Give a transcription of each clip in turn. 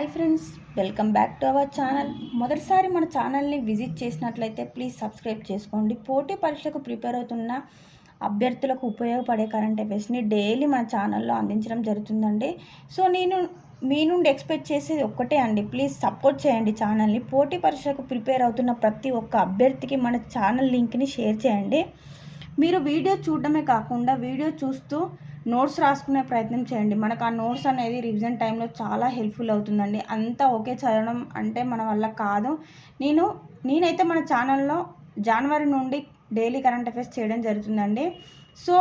Hi friends, welcome back to our channel. మొదటిసారి మన ఛానల్ని విజిట్ చేసినట్లయితే ప్లీజ్ సబ్స్క్రైబ్ చేసుకోండి. పోటీ పరీక్షలకు ప్రిపేర్ అవుతున్న అభ్యర్థులకు ఉపయోగపడే కరెంట్ అఫైర్స్ని డైలీ మన ఛానల్లో అందించడం జరుగుతుందండి. సో నేను మీ నుండి ఎక్స్పెక్ట్ చేసేది ఒక్కటే అండి, ప్లీజ్ సపోర్ట్ చేయండి ఛానల్ని. పోటీ పరీక్షలకు ప్రిపేర్ అవుతున్న ప్రతి ఒక్క అభ్యర్థికి మన ఛానల్ లింక్ని షేర్ చేయండి. మీరు వీడియో చూడడమే కాకుండా వీడియో చూస్తూ నోట్స్ రాసుకునే ప్రయత్నం చేయండి. మనకు ఆ నోట్స్ అనేది రివిజన్ టైంలో చాలా హెల్ప్ఫుల్ అవుతుందండి. అంతా ఓకే చదవడం అంటే మన వల్ల కాదు. నేనైతే మన ఛానల్లో జనవరి నుండి డైలీ కరెంట్ అఫైర్స్ చేయడం జరుగుతుందండి. సో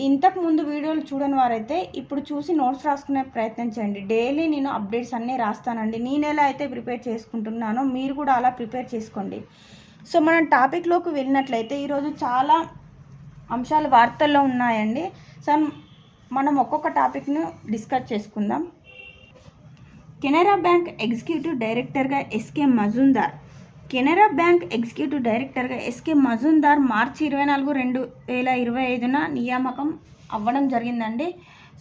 ఇంతకు ముందు వీడియోలు చూడని వారైతే ఇప్పుడు చూసి నోట్స్ రాసుకునే ప్రయత్నం చేయండి. డైలీ నేను అప్డేట్స్ అన్నీ రాస్తానండి. నేను ఎలా అయితే ప్రిపేర్ చేసుకుంటున్నానో మీరు కూడా అలా ప్రిపేర్ చేసుకోండి. సో మనం టాపిక్లోకి వెళ్ళినట్లయితే ఈరోజు చాలా అంశాలు వార్తల్లో ఉన్నాయండి. సో మనం ఒక్కొక్క టాపిక్ను డిస్కస్ చేసుకుందాం. కెనరా బ్యాంక్ ఎగ్జిక్యూటివ్ డైరెక్టర్గా SK Majumdar. Canara bank executive డైరెక్టర్గా ఎస్కే మజుందార్ మార్చి 24, 2025 నియామకం అవ్వడం జరిగిందండి.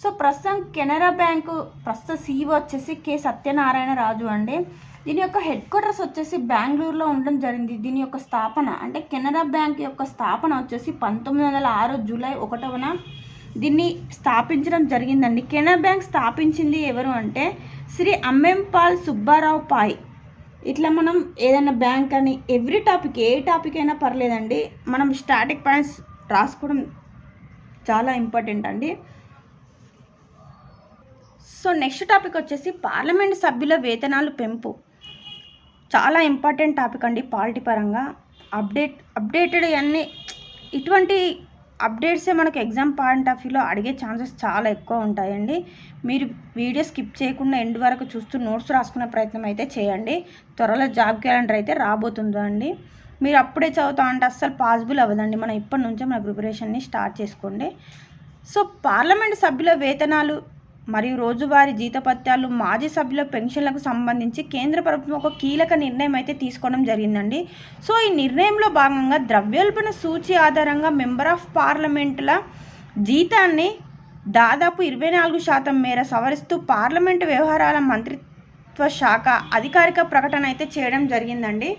సో ప్రస్తుతం కెనరా బ్యాంకు ప్రస్తుత సీఈఓ వచ్చేసి కె సత్యనారాయణ రాజు అండి. దీని యొక్క హెడ్ క్వార్టర్స్ వచ్చేసి బెంగళూరులో ఉండడం జరిగింది. దీని యొక్క స్థాపన అంటే కెనరా బ్యాంక్ యొక్క స్థాపన వచ్చేసి 1906 జూలై 1న దీన్ని స్థాపించడం జరిగిందండి. కెనరా బ్యాంక్ స్థాపించింది ఎవరు అంటే శ్రీ అమ్మెంపాల్ సుబ్బారావు పాయ్. ఇట్లా మనం ఏదైనా బ్యాంక్ అని ఎవ్రీ టాపిక్ ఏ టాపిక్ అయినా పర్లేదండి, మనం స్టాటిక్ పాయింట్స్ రాసుకోవడం చాలా ఇంపార్టెంట్ అండి. సో నెక్స్ట్ టాపిక్ వచ్చేసి పార్లమెంట్ సభ్యుల వేతనాలు పెంపు. చాలా ఇంపార్టెంట్ టాపిక్ అండి. పాలిటీ పరంగా అప్డేటెడ్ అన్నీ ఇటువంటి అప్డేట్సే మనకు ఎగ్జామ్ పాయింట్ ఆఫ్ వ్యూలో అడిగే ఛాన్సెస్ చాలా ఎక్కువ ఉంటాయండి. మీరు వీడియో స్కిప్ చేయకుండా ఎండ్ వరకు చూస్తూ నోట్స్ రాసుకునే ప్రయత్నం అయితే చేయండి. త్వరలో జాబ్ క్యాలెండర్ అయితే రాబోతుందో అండి. మీరు అప్పుడే చదువుతా అంటే అస్సలు పాసిబుల్ అవ్వదండి. మనం ఇప్పటి నుంచే మన ప్రిపరేషన్ని స్టార్ట్ చేసుకోండి. సో పార్లమెంట్ సభ్యుల వేతనాలు మరియు రోజువారీ జీతపత్యాలు, మాజీ సభ్యుల పెన్షన్లకు సంబంధించి కేంద్ర ప్రభుత్వం ఒక కీలక నిర్ణయం అయితే తీసుకోవడం జరిగిందండి. సో ఈ నిర్ణయంలో భాగంగా ద్రవ్యోల్బణ సూచి ఆధారంగా మెంబర్ ఆఫ్ పార్లమెంటుల జీతాన్ని దాదాపు 24% మేర సవరిస్తూ పార్లమెంటు వ్యవహారాల మంత్రిత్వ శాఖ అధికారిక ప్రకటన అయితే చేయడం జరిగిందండి.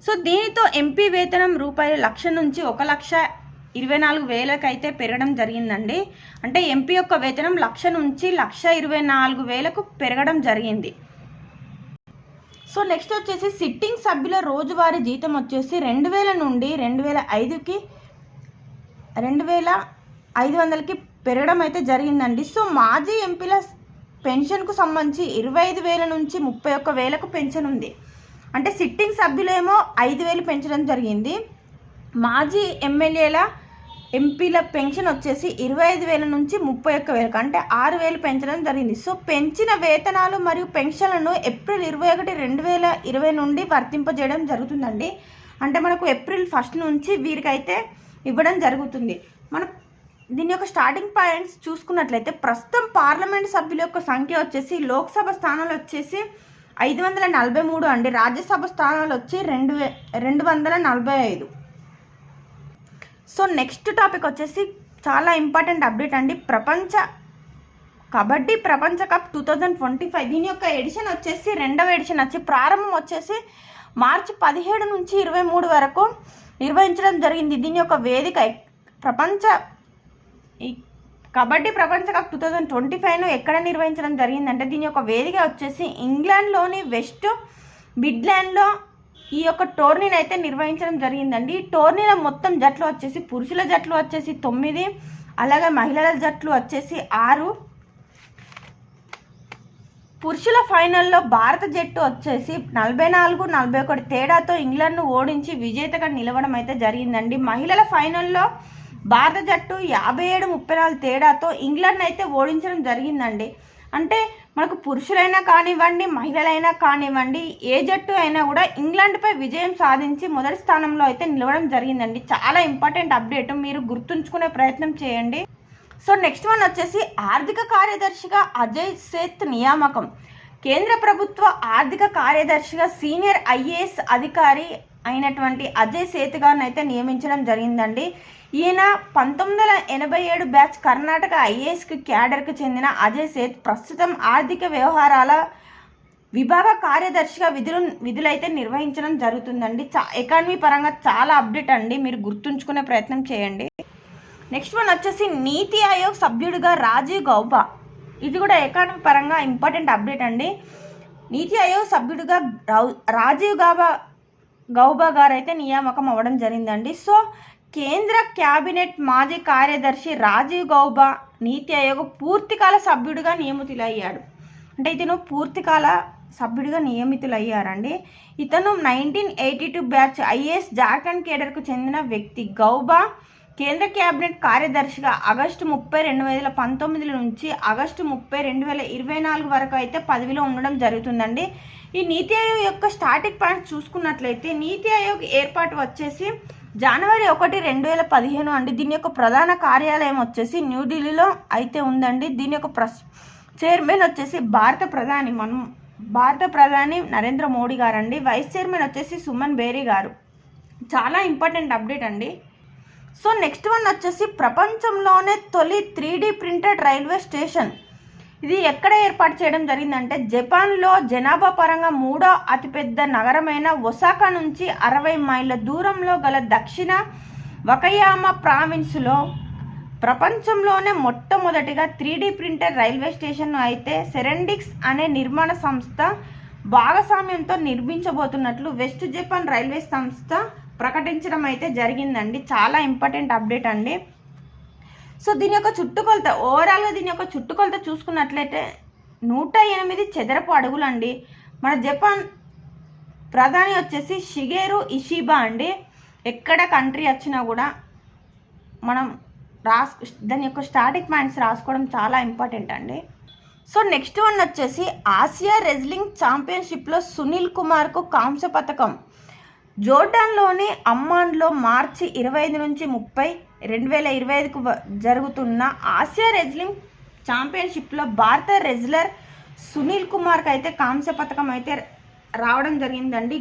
సో దీనితో ఎంపీ వేతనం ₹1,00,000 నుంచి 1,24,000 అయితే పెరగడం జరిగిందండి. అంటే ఎంపీ యొక్క వేతనం 1,00,000 నుంచి 1,24,000 పెరగడం జరిగింది. సో నెక్స్ట్ వచ్చేసి సిట్టింగ్ సభ్యుల రోజువారీ జీతం వచ్చేసి 2000 నుండి 2005కి 2,500కి పెరగడం అయితే జరిగిందండి. సో మాజీ ఎంపీల పెన్షన్కు సంబంధించి 25,000 నుంచి 31,000కు పెన్షన్ ఉంది. అంటే సిట్టింగ్ సభ్యులేమో 5,000 పెంచడం జరిగింది. మాజీ ఎంపీల పెన్షన్ వచ్చేసి 25,000 నుంచి 31,000 అంటే 6,000 పెంచడం జరిగింది. సో పెంచిన వేతనాలు మరియు పెన్షన్లను ఏప్రిల్ 21, 2020 నుండి వర్తింపజేయడం జరుగుతుందండి. అంటే మనకు ఏప్రిల్ 1 నుంచి వీరికైతే ఇవ్వడం జరుగుతుంది. మనం దీని యొక్క స్టార్టింగ్ పాయింట్స్ చూసుకున్నట్లయితే ప్రస్తుతం పార్లమెంట్ సభ్యుల యొక్క సంఖ్య వచ్చేసి లోక్సభ స్థానాలు వచ్చేసి 543 అండి. రాజ్యసభ స్థానాలు వచ్చి 245. సో నెక్స్ట్ టాపిక్ వచ్చేసి చాలా ఇంపార్టెంట్ అప్డేట్ అండి. కబడ్డీ ప్రపంచ కప్ 2025 దీని యొక్క ఎడిషన్ వచ్చేసి 2వ ఎడిషన్ వచ్చి ప్రారంభం వచ్చేసి మార్చి 17 నుంచి 23 వరకు నిర్వహించడం జరిగింది. దీని యొక్క వేదిక కబడ్డీ ప్రపంచ కప్ 2025ను ఎక్కడ నిర్వహించడం జరిగిందంటే దీని యొక్క వేదిక వచ్చేసి ఇంగ్లాండ్లోని వెస్ట్ మిడ్లాండ్లో ఈ యొక్క టోర్నీని అయితే నిర్వహించడం జరిగిందండి. ఈ టోర్నీలో మొత్తం జట్లు వచ్చేసి పురుషుల జట్లు వచ్చేసి 9, అలాగే మహిళల జట్లు వచ్చేసి 6. పురుషుల ఫైనల్లో భారత జట్టు వచ్చేసి 44-41 తేడాతో ఇంగ్లాండ్ను ఓడించి విజేతగా నిలవడం అయితే జరిగిందండి. మహిళల ఫైనల్లో భారత జట్టు 57-34 తేడాతో ఇంగ్లాండ్ అయితే ఓడించడం జరిగిందండి. అంటే మనకు పురుషులైనా కానివ్వండి, మహిళలైనా కానివ్వండి, ఏ జట్టు అయినా కూడా ఇంగ్లాండ్పై విజయం సాధించి మొదటి స్థానంలో అయితే నిలవడం జరిగిందండి. చాలా ఇంపార్టెంట్ అప్డేట్, మీరు గుర్తుంచుకునే ప్రయత్నం చేయండి. సో నెక్స్ట్ వన్ వచ్చేసి ఆర్థిక కార్యదర్శిగా అజయ్ సేత్ నియామకం. కేంద్ర ప్రభుత్వ ఆర్థిక కార్యదర్శిగా సీనియర్ IAS అధికారి అయినటువంటి అజయ్ సేత్ గారిని అయితే నియమించడం జరిగిందండి. ఈయన 1987 బ్యాచ్ కర్ణాటక ఐఏఎస్ క్యాడర్కి చెందిన అజయ్ సేత్ ప్రస్తుతం ఆర్థిక వ్యవహారాల విభాగ కార్యదర్శిగా విధులైతే నిర్వహించడం జరుగుతుందండి. ఎకానమీ పరంగా చాలా అప్డేట్ అండి, మీరు గుర్తుంచుకునే ప్రయత్నం చేయండి. నెక్స్ట్ వన్ వచ్చేసి నీతి ఆయోగ్ సభ్యుడిగా రాజీవ్ గౌబా. ఇది కూడా ఎకానమీ పరంగా ఇంపార్టెంట్ అప్డేట్ అండి. నీతి ఆయోగ్ సభ్యుడిగా రాజీవ్ గౌబా గారు అయితే నియామకం అవ్వడం జరిగిందండి. సో కేంద్ర క్యాబినెట్ మాజీ కార్యదర్శి రాజీవ్ గౌబా నీతి ఆయోగ్ పూర్తికాల సభ్యుడిగా నియమితులయ్యాడు. అంటే ఇతను పూర్తికాల సభ్యుడిగా నియమితులయ్యారండి. ఇతను 1982 బ్యాచ్ ఐఏఎస్ జార్ఖండ్ కేడర్కు చెందిన వ్యక్తి. గౌబా కేంద్ర క్యాబినెట్ కార్యదర్శిగా ఆగస్టు 30, 2019 నుంచి ఆగస్టు 30, 2024 వరకు అయితే పదవిలో ఉండడం జరుగుతుందండి. ఈ నీతి ఆయోగ్ యొక్క స్టార్టింగ్ పాయింట్ చూసుకున్నట్లయితే నీతి ఆయోగ్ ఏర్పాటు వచ్చేసి జనవరి 1, 2015 అండి. దీని యొక్క ప్రధాన కార్యాలయం వచ్చేసి న్యూఢిల్లీలో అయితే ఉందండి. దీని యొక్క చైర్మన్ వచ్చేసి భారత ప్రధాని నరేంద్ర మోడీ గారు అండి. వైస్ చైర్మన్ వచ్చేసి సుమన్ బేరీ గారు. చాలా ఇంపార్టెంట్ అప్డేట్ అండి. సో నెక్స్ట్ వన్ వచ్చేసి ప్రపంచంలోనే తొలి 3D ప్రింటెడ్ రైల్వే స్టేషన్. ఇది ఎక్కడ ఏర్పాటు చేయడం జరిగిందంటే జపాన్లో జనాభా పరంగా 3వ అతిపెద్ద నగరమైన ఒసాకా నుంచి 60 మైళ్ళ దూరంలో గల దక్షిణ వకయామా ప్రావిన్స్లో ప్రపంచంలోనే మొట్టమొదటిగా 3D ప్రింటెడ్ రైల్వే స్టేషన్ అయితే సెరెండిక్స్ అనే నిర్మాణ సంస్థ భాగస్వామ్యంతో నిర్మించబోతున్నట్లు వెస్ట్ జపాన్ రైల్వే సంస్థ ప్రకటించడం అయితే జరిగిందండి. చాలా ఇంపార్టెంట్ అప్డేట్ అండి. సో దీని యొక్క చుట్టుకొలత ఓవరాల్గా దీని యొక్క చుట్టుకొలత చూసుకున్నట్లయితే 108 చదరపు అడుగులు అండి. మన జపాన్ ప్రధాని వచ్చేసి షిగేరు ఇషిబా అండి. ఎక్కడ కంట్రీ వచ్చినా కూడా మనం దాని యొక్క స్టార్టింగ్ పాయింట్స్ రాసుకోవడం చాలా ఇంపార్టెంట్ అండి. సో నెక్స్ట్ వన్ వచ్చేసి ఆసియా రెజ్లింగ్ ఛాంపియన్షిప్లో సునీల్ కుమార్కు కాంస్య పథకం. జోర్డాన్లోని అమ్మాన్లో మార్చి 25 నుంచి 30, 2025కు జరుగుతున్న ఆసియా రెజ్లింగ్ ఛాంపియన్షిప్లో భారత రెజ్లర్ సునీల్ కుమార్కి అయితే కాంస్య పథకం అయితే రావడం జరిగిందండి.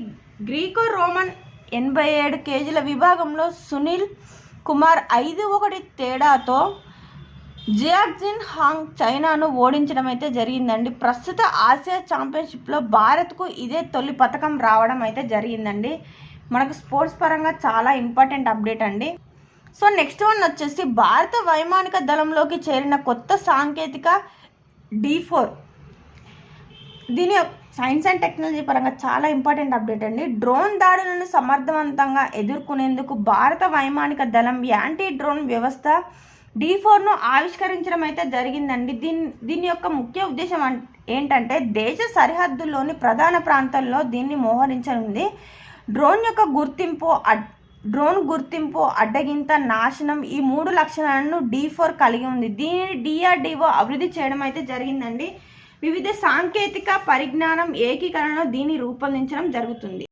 గ్రీకో రోమన్ 87 కేజీల విభాగంలో సునీల్ కుమార్ 5-1 తేడాతో జియాక్జిన్ హాంగ్ చైనాను ఓడించడం అయితే జరిగిందండి. ప్రస్తుత ఆసియా ఛాంపియన్షిప్లో భారత్కు ఇదే తొలి పథకం రావడం అయితే జరిగిందండి. మనకు స్పోర్ట్స్ పరంగా చాలా ఇంపార్టెంట్ అప్డేట్ అండి. సో నెక్స్ట్ వన్ వచ్చేసి భారత వైమానిక దళంలోకి చేరిన కొత్త సాంకేతిక D4. దీని సైన్స్ అండ్ టెక్నాలజీ పరంగా చాలా ఇంపార్టెంట్ అప్డేట్ అండి. డ్రోన్ దాడులను సమర్థవంతంగా ఎదుర్కొనేందుకు భారత వైమానిక దళం యాంటీ డ్రోన్ వ్యవస్థ D4ను ఆవిష్కరించడం అయితే జరిగిందండి. దీని యొక్క ముఖ్య ఉద్దేశం ఏంటంటే దేశ సరిహద్దుల్లోని ప్రధాన ప్రాంతాల్లో దీన్ని మోహరించనుంది. డ్రోన్ గుర్తింపు, అడ్డగింత, నాశనం ఈ 3 లక్షణాలను D4 కలిగి ఉంది. దీనిని DRDO అభివృద్ధి చేయడం అయితే జరిగిందండి. వివిధ సాంకేతిక పరిజ్ఞానం ఏకీకరణలో దీన్ని రూపొందించడం జరుగుతుంది.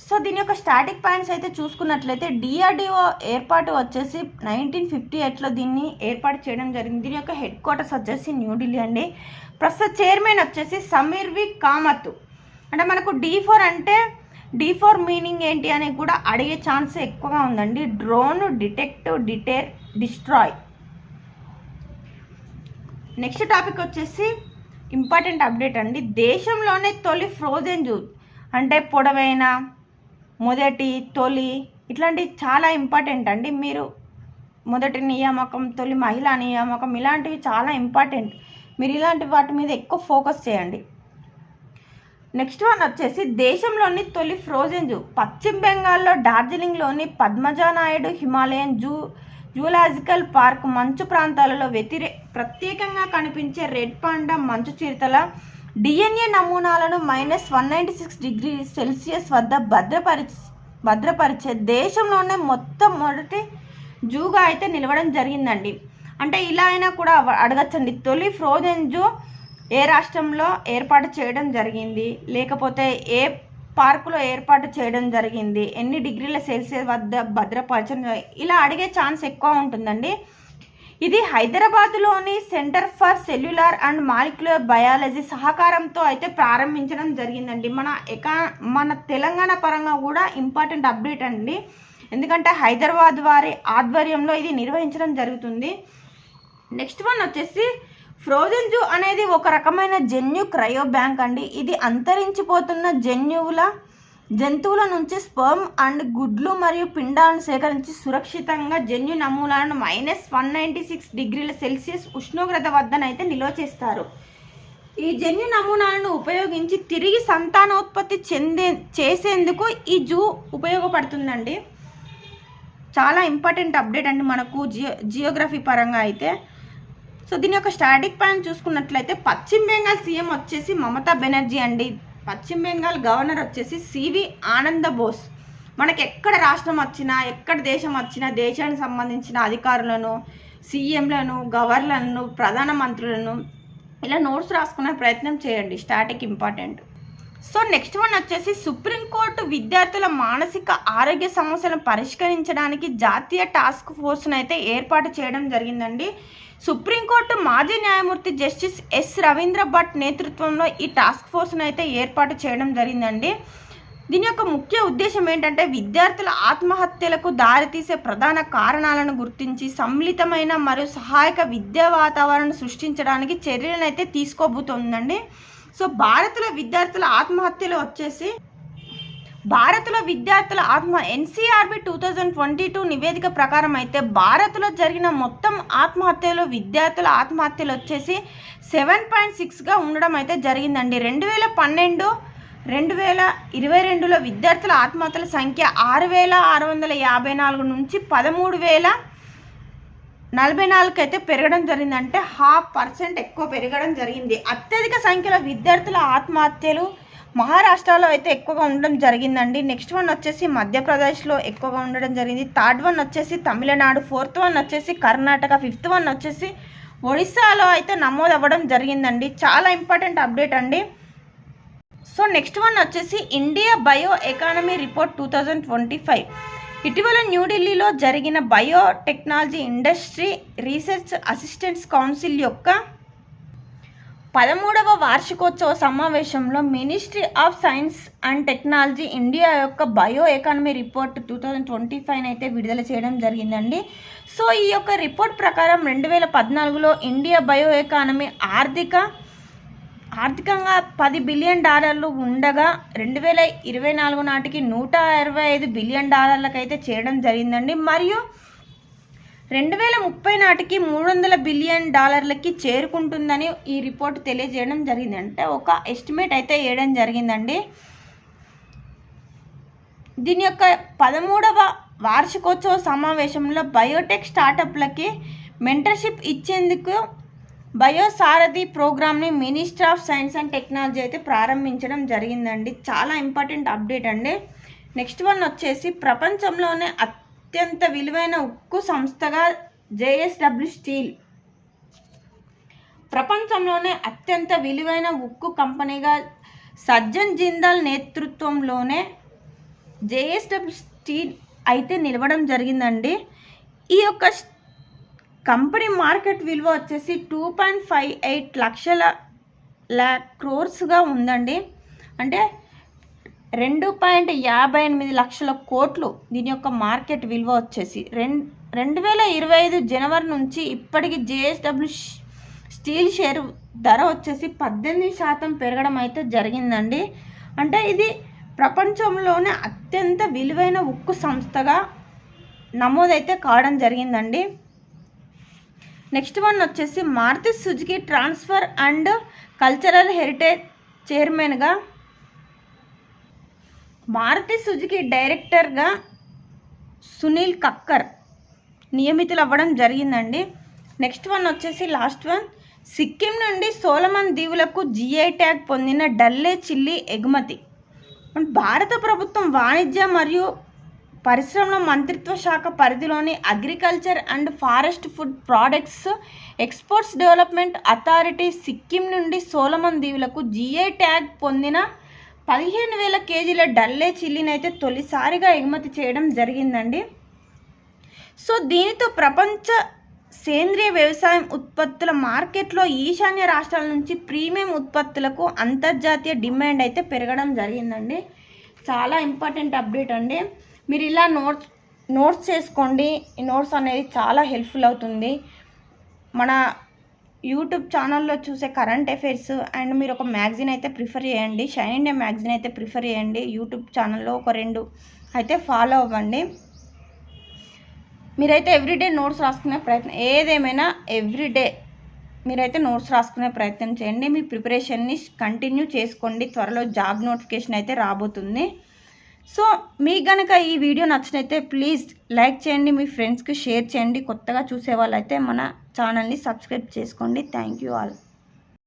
సో దీని యొక్క స్టాటిక్ పాయింట్స్ అయితే చూసుకున్నట్లయితే DRDO ఏర్పాటు వచ్చేసి 1958లో దీన్ని ఏర్పాటు చేయడం జరిగింది. దీని యొక్క హెడ్ క్వార్టర్స్ వచ్చేసి న్యూఢిల్లీ అండి. ప్రస్తుత చైర్మన్ వచ్చేసి సమీర్ వి కామత్. అంటే మనకు D4 అంటే D4 మీనింగ్ ఏంటి అని కూడా అడిగే ఛాన్స్ ఎక్కువగా ఉందండి. Drone, detect, deter, destroy. Next topic వచ్చేసి ఇంపార్టెంట్ అప్డేట్ అండి. దేశంలోనే తొలి ఫ్రోజన్ జూ అంటే పొడవైన, మొదటి, తొలి ఇట్లాంటివి చాలా ఇంపార్టెంట్ అండి. మీరు మొదటి నియామకం, తొలి మహిళా నియామకం ఇలాంటివి చాలా ఇంపార్టెంట్. మీరు ఇలాంటి వాటి మీద ఎక్కువ ఫోకస్ చేయండి. నెక్స్ట్ వన్ వచ్చేసి దేశంలోని తొలి ఫ్రోజన్ జూ పశ్చిమ బెంగాల్లో డార్జిలింగ్లోని పద్మజానాయుడు హిమాలయన్ జూలాజికల్ పార్క్ మంచు ప్రాంతాలలో ప్రత్యేకంగా కనిపించే రెడ్ పాండా మంచు చిరుతల DNA నమూనాలను -196 డిగ్రీ సెల్సియస్ వద్ద భద్రపరిచే దేశంలోనే మొట్టమొదటి జూగా అయితే నిలవడం జరిగిందండి. అంటే ఇలా అయినా కూడా అడగచ్చండి, తొలి ఫ్రోజన్ జూ ఏ రాష్ట్రంలో ఏర్పాటు చేయడం జరిగింది, లేకపోతే ఏ పార్కులో ఏర్పాటు చేయడం జరిగింది, ఎన్ని డిగ్రీల సెల్సియస్ వద్ద భద్రపరచడం, ఇలా అడిగే ఛాన్స్ ఎక్కువ ఉంటుందండి. ఇది హైదరాబాద్లోని centre for cellular and molecular biology సహకారంతో అయితే ప్రారంభించడం జరిగిందండి. మన తెలంగాణ పరంగా కూడా ఇంపార్టెంట్ అప్డేట్ అండి, ఎందుకంటే హైదరాబాద్ వారి ఆధ్వర్యంలో ఇది నిర్వహించడం జరుగుతుంది. నెక్స్ట్ వన్ వచ్చేసి ఫ్రోజన్ జూ అనేది ఒక రకమైన జన్యు క్రయో బ్యాంక్ అండి. ఇది అంతరించిపోతున్న జంతువుల నుంచి స్పర్మ్ అండ్ గుడ్లు మరియు పిండాలను సేకరించి సురక్షితంగా జన్యు నమూనాలను -196 డిగ్రీల సెల్సియస్ ఉష్ణోగ్రత వద్దనైతే నిల్వ చేస్తారు. ఈ జన్యు నమూనాలను ఉపయోగించి తిరిగి సంతానోత్పత్తి చేసేందుకు ఈ జూ ఉపయోగపడుతుందండి. చాలా ఇంపార్టెంట్ అప్డేట్ అండి మనకు జియోగ్రఫీ పరంగా అయితే. సో దీని యొక్క స్టాటిక్ ప్లాన్ చూసుకున్నట్లయితే పశ్చిమ బెంగాల్ సీఎం వచ్చేసి మమతా బెనర్జీ అండి. పశ్చిమ బెంగాల్ గవర్నర్ వచ్చేసి సివి ఆనంద బోస్. మనకి ఎక్కడ రాష్ట్రం వచ్చినా, ఎక్కడ దేశం వచ్చినా దేశానికి సంబంధించిన అధికారులను, సీఎంలను, గవర్నర్లను, ప్రధానమంత్రులను ఇలా నోట్స్ రాసుకునే ప్రయత్నం చేయండి. Static important. So next one వచ్చేసి సుప్రీంకోర్టు విద్యార్థుల మానసిక ఆరోగ్య సమస్యలను పరిష్కరించడానికి జాతీయ టాస్క్ ఫోర్స్ను అయితే ఏర్పాటు చేయడం జరిగిందండి. సుప్రీంకోర్టు మాజీ న్యాయమూర్తి జస్టిస్ ఎస్ రవీంద్ర భట్ నేతృత్వంలో ఈ టాస్క్ ఫోర్స్ను అయితే ఏర్పాటు చేయడం జరిగిందండి. దీని యొక్క ముఖ్య ఉద్దేశం ఏంటంటే విద్యార్థుల ఆత్మహత్యలకు దారితీసే ప్రధాన కారణాలను గుర్తించి సమ్మిళితమైన మరియు సహాయక విద్యా వాతావరణం సృష్టించడానికి చర్యలను అయితే తీసుకోబోతోందండి. సో భారత్లో విద్యార్థుల ఎన్సీఆర్బీ 2022 నివేదిక ప్రకారం అయితే భారత్లో జరిగిన మొత్తం ఆత్మహత్యలు విద్యార్థుల ఆత్మహత్యలు వచ్చేసి 7.6గా ఉండడం అయితే జరిగిందండి. 2021-2022లో విద్యార్థుల ఆత్మహత్యల సంఖ్య 6,654 నుంచి 13,044 అయితే పెరగడం జరిగింది. అంటే 0.5% ఎక్కువ పెరగడం జరిగింది. అత్యధిక సంఖ్యలో విద్యార్థుల ఆత్మహత్యలు మహారాష్ట్రలో అయితే ఎక్కువగా ఉండడం జరిగిందండి. నెక్స్ట్ వన్ వచ్చేసి మధ్యప్రదేశ్లో ఎక్కువగా ఉండడం జరిగింది. థర్డ్ వన్ వచ్చేసి తమిళనాడు, ఫోర్త్ వన్ వచ్చేసి కర్ణాటక, ఫిఫ్త్ వన్ వచ్చేసి ఒడిస్సాలో అయితే నమోదు అవ్వడం జరిగిందండి. చాలా ఇంపార్టెంట్ అప్డేట్ అండి. సో నెక్స్ట్ వన్ వచ్చేసి ఇండియా బయో ఎకానమీ రిపోర్ట్ 2025. ఇటీవల న్యూఢిల్లీలో జరిగిన biotechnology industry research assistants council యొక్క 13వ వార్షికోత్సవ సమావేశంలో ministry of science and technology India యొక్క బయో ఎకానమీ రిపోర్ట్ 2025 అయితే విడుదల చేయడం జరిగిందండి. సో ఈ యొక్క రిపోర్ట్ ప్రకారం 2014లో ఇండియా బయో ఎకానమీ ఆర్థికంగా $10 బిలియన్ ఉండగా 2024 నాటికి $125 బిలియన్ అయితే చేయడం జరిగిందండి. మరియు 2030 నాటికి $300 బిలియన్ చేరుకుంటుందని ఈ రిపోర్ట్ తెలియజేయడం జరిగింది. అంటే ఒక ఎస్టిమేట్ అయితే వేయడం జరిగిందండి. దీని యొక్క 13వ వార్షికోత్సవ సమావేశంలో బయోటెక్ స్టార్టప్లకి మెంటర్షిప్ ఇచ్చేందుకు బయోసారథి ప్రోగ్రామ్ని ministry of science and technology అయితే ప్రారంభించడం జరిగిందండి. చాలా ఇంపార్టెంట్ అప్డేట్ అండి. నెక్స్ట్ వన్ వచ్చేసి ప్రపంచంలోనే అత్యంత విలువైన ఉక్కు సంస్థగా జేఎస్డబ్ల్యూ స్టీల్, ప్రపంచంలోనే అత్యంత విలువైన ఉక్కు కంపెనీగా సజ్జన్ జిందాల్ నేతృత్వంలోనే జేఎస్డబ్ల్యూ స్టీల్ అయితే నిలవడం జరిగిందండి. ఈ యొక్క కంపెనీ మార్కెట్ విలువ వచ్చేసి 2.58 లక్షల క్రోర్స్గా ఉందండి. అంటే 2.58 లక్షల కోట్లు దీని యొక్క మార్కెట్ విలువ వచ్చేసి. 2025 జనవరి నుంచి ఇప్పటికి జేఎస్డబ్ల్యూ స్టీల్ షేర్ ధర వచ్చేసి 18% పెరగడం అయితే జరిగిందండి. అంటే ఇది ప్రపంచంలోనే అత్యంత విలువైన ఉక్కు సంస్థగా నమోదైతే కావడం జరిగిందండి. నెక్స్ట్ వన్ వచ్చేసి Maruti Suzuki transfer and cultural heritage చైర్మన్గా మారుతి సుజుకి డైరెక్టర్గా సునీల్ కక్కర్ నియమితులు అవ్వడం జరిగిందండి. నెక్స్ట్ వన్ వచ్చేసి లాస్ట్ వన్, సిక్కిం నుండి సోలమన్ దీవులకు జిఐ ట్యాగ్ పొందిన డల్లే చిల్లీ ఎగుమతి. భారత ప్రభుత్వం వాణిజ్య మరియు పరిశ్రమల మంత్రిత్వ శాఖ పరిధిలోని agriculture and forest food products exports development authority Sikkim నుండి సోలమన్ దీవులకు జిఐ ట్యాగ్ పొందిన 15,000 కేజీల డల్లే చిల్లీని అయితే తొలిసారిగా ఎగుమతి చేయడం జరిగిందండి. సో దీనితో ప్రపంచ సేంద్రియ వ్యవసాయం ఉత్పత్తుల మార్కెట్లో ఈశాన్య రాష్ట్రాల నుంచి ప్రీమియం ఉత్పత్తులకు అంతర్జాతీయ డిమాండ్ అయితే పెరగడం జరిగిందండి. చాలా ఇంపార్టెంట్ అప్డేట్ అండి. మీరు ఇలా నోట్స్ చేసుకోండి. ఈ నోట్స్ అనేది చాలా హెల్ప్ఫుల్ అవుతుంది. మన యూట్యూబ్ ఛానల్లో చూసే కరెంట్ అఫైర్స్ అండ్ మీరు ఒక మ్యాగజైన్ అయితే ప్రిఫర్ చేయండి. షైన్ ఇండియా మ్యాగజైన్ అయితే ప్రిఫర్ చేయండి. యూట్యూబ్ ఛానల్లో ఒక 2 అయితే ఫాలో అవ్వండి. మీరైతే ఎవ్రీడే నోట్స్ రాసుకునే ప్రయత్నం, ఏదేమైనా ఎవ్రీడే మీరైతే నోట్స్ రాసుకునే ప్రయత్నం చేయండి. మీ ప్రిపరేషన్ని కంటిన్యూ చేసుకోండి. త్వరలో జాబ్ నోటిఫికేషన్ అయితే రాబోతుంది. సో మీకు కనుక ఈ వీడియో నచ్చినైతే ప్లీజ్ లైక్ చేయండి, మీ ఫ్రెండ్స్కి షేర్ చేయండి. కొత్తగా చూసే వాళ్ళైతే మన ఛానల్ని సబ్స్క్రైబ్ చేసుకోండి. Thank you all.